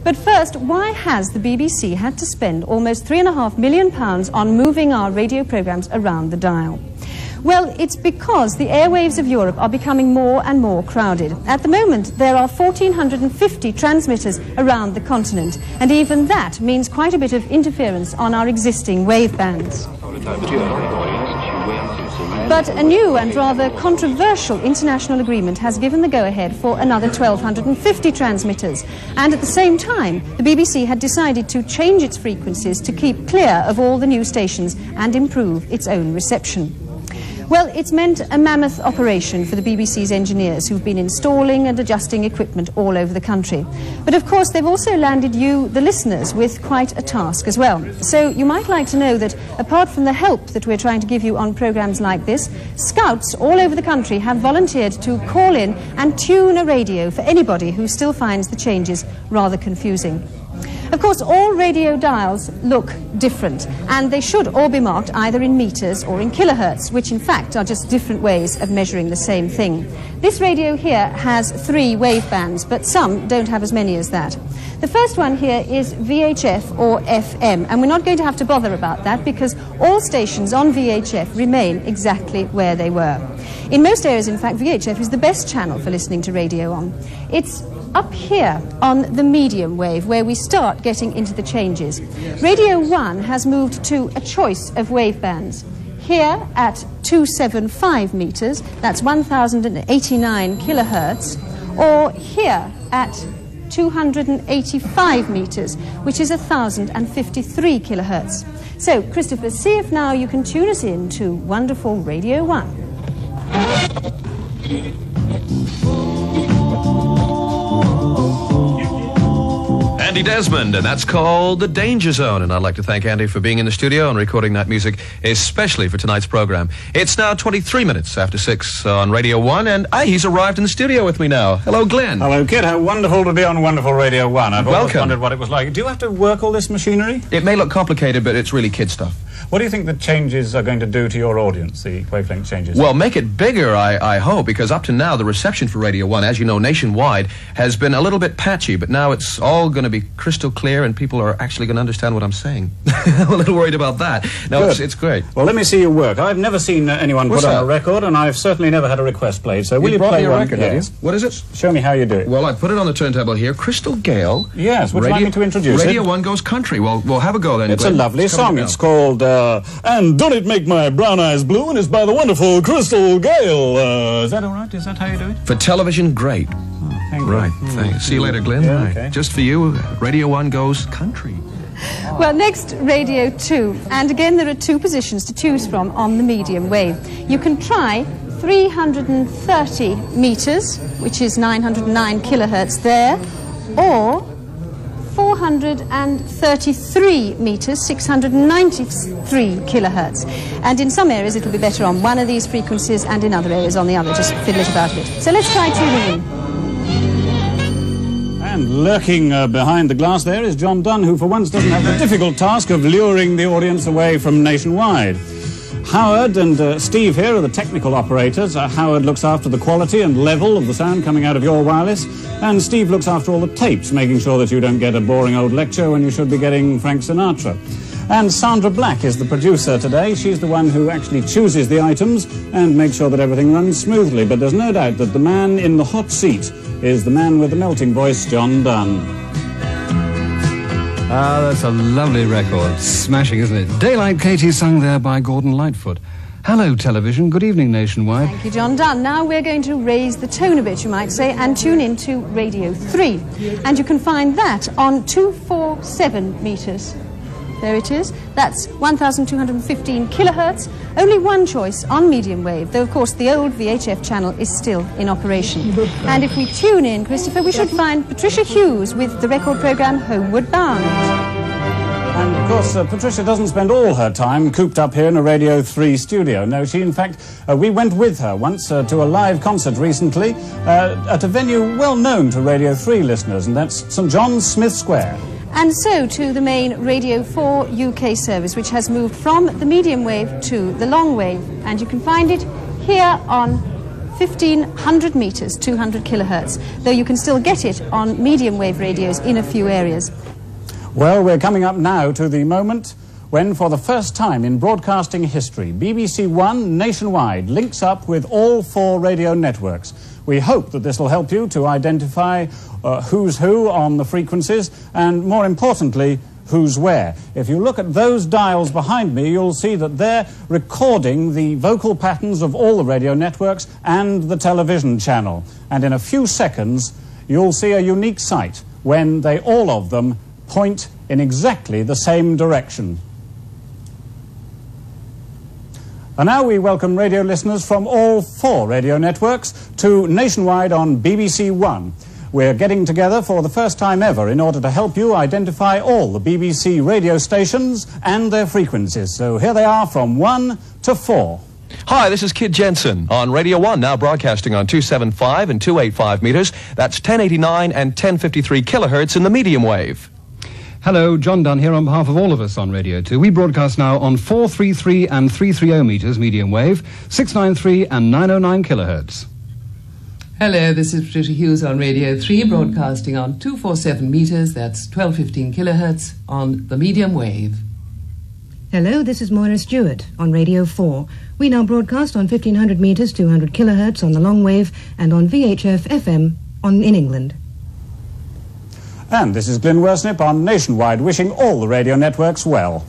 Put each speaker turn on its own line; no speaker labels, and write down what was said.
But first, why has the BBC had to spend almost £3.5 million on moving our radio programmes around the dial? Well, it's because the airwaves of Europe are becoming more and more crowded. At the moment, there are 1,450 transmitters around the continent, and even that means quite a bit of interference on our existing wave bands. But a new and rather controversial international agreement has given the go-ahead for another 1,250 transmitters, and at the same time, the BBC had decided to change its frequencies to keep clear of all the new stations and improve its own reception. Well, it's meant a mammoth operation for the BBC's engineers who've been installing and adjusting equipment all over the country. But of course, they've also landed you, the listeners, with quite a task as well. So you might like to know that apart from the help that we're trying to give you on programmes like this, scouts all over the country have volunteered to call in and tune a radio for anybody who still finds the changes rather confusing. Of course, all radio dials look different, and they should all be marked either in meters or in kilohertz, which in fact are just different ways of measuring the same thing. This radio here has 3 wave bands, but some don't have as many as that. The first one here is VHF or FM, and we're not going to have to bother about that because all stations on VHF remain exactly where they were. In most areas, in fact, VHF is the best channel for listening to radio on. It's up here on the medium wave where we start getting into the changes. Radio 1 has moved to a choice of wave bands. Here at 275 meters, that's 1089 kilohertz, or here at 285 meters, which is 1053 kilohertz. So, Christopher, see if now you can tune us in to wonderful Radio 1.
Andy Desmond, and that's called The Danger Zone. And I'd like to thank Andy for being in the studio and recording that music, especially for tonight's program. It's now 23 minutes after 6 on Radio 1, and he's arrived in the studio with me now. Hello, Glenn.
Hello, Kid. How wonderful to be on wonderful Radio 1. I've always
Welcome.
wondered what it was like. Do you have to work all this machinery?
It may look complicated, but it's really kid stuff.
What do you think the changes are going to do to your audience, the wavelength changes?
Well, make it bigger, I hope, because up to now, the reception for Radio 1, as you know, nationwide, has been a little bit patchy, but now it's all going to be crystal clear and people are actually going to understand what I'm saying. I'm a little worried about that. No, it's great.
Well, let me see your work. I've never seen anyone put on a record, and I've certainly never had a request played, so will you play
a
one?
record,
Yes.
What is it?
Show me how you do it.
Well, I put it on the turntable here. Crystal Gale.
Yes, would you like me to introduce
Radio
it?
1 Goes Country. Well, we'll have a go then.
It's
Glenn.
a lovely song. It's called, And Don't It Make My Brown Eyes Blue, and it's by the wonderful Crystal Gale. Is that all right? Is that how you do it?
For television, great.
Oh, thank you.
Right, thanks. See you later, Glenn.
Yeah,
Right.
okay.
Just for you, Radio 1 Goes Country.
Well, next, Radio 2. And again, there are 2 positions to choose from on the medium wave. You can try 330 meters, which is 909 kilohertz there, or 433 meters, 693 kilohertz. And in some areas, it'll be better on one of these frequencies, and in other areas on the other. Just fiddle it about a bit. So let's try tuning in.
And lurking behind the glass there is John Dunn, who for once doesn't have the difficult task of luring the audience away from Nationwide. Howard and Steve here are the technical operators. Howard looks after the quality and level of the sound coming out of your wireless, and Steve looks after all the tapes, making sure that you don't get a boring old lecture when you should be getting Frank Sinatra. And Sandra Black is the producer today. She's the one who actually chooses the items and makes sure that everything runs smoothly. But there's no doubt that the man in the hot seat is the man with the melting voice, John Dunn.
Ah, that's a lovely record. Smashing, isn't it? Daylight Katie, sung there by Gordon Lightfoot. Hello, television. Good evening, Nationwide.
Thank you, John Dunn. Now we're going to raise the tone a bit, you might say, and tune into Radio 3. And you can find that on 247 meters. There it is. That's 1,215 kilohertz. Only one choice on medium wave, though, of course, the old VHF channel is still in operation. And if we tune in, Christopher, we should find Patricia Hughes with the record programme Homeward Bound.
And, of course, Patricia doesn't spend all her time cooped up here in a Radio 3 studio. No, she, in fact, we went with her once to a live concert recently at a venue well known to Radio 3 listeners, and that's St John's Smith Square.
And so to the main Radio 4 UK service, which has moved from the medium wave to the long wave. And you can find it here on 1,500 meters, 200 kilohertz, though you can still get it on medium wave radios in a few areas.
Well, we're coming up now to the moment when, for the first time in broadcasting history, BBC One nationwide links up with all 4 radio networks. We hope that this will help you to identify who's who on the frequencies and, more importantly, who's where. If you look at those dials behind me, you'll see that they're recording the vocal patterns of all the radio networks and the television channel. And in a few seconds, you'll see a unique sight when they, all of them, point in exactly the same direction. And now we welcome radio listeners from all 4 radio networks to Nationwide on BBC One. We're getting together for the first time ever in order to help you identify all the BBC radio stations and their frequencies. So here they are from 1 to 4.
Hi, this is Kid Jensen on Radio 1, now broadcasting on 275 and 285 meters. That's 1089 and 1053 kilohertz in the medium wave.
Hello, John Dunn here on behalf of all of us on Radio 2. We broadcast now on 433 and 330 meters medium wave, 693 and 909 kilohertz.
Hello, this is Patricia Hughes on Radio 3, broadcasting on 247 meters, that's 1215 kilohertz on the medium wave.
Hello, this is Moira Stewart on Radio 4. We now broadcast on 1500 meters, 200 kilohertz on the long wave and on VHF FM in England.
And this is Glyn Worsnip on Nationwide, wishing all the radio networks well.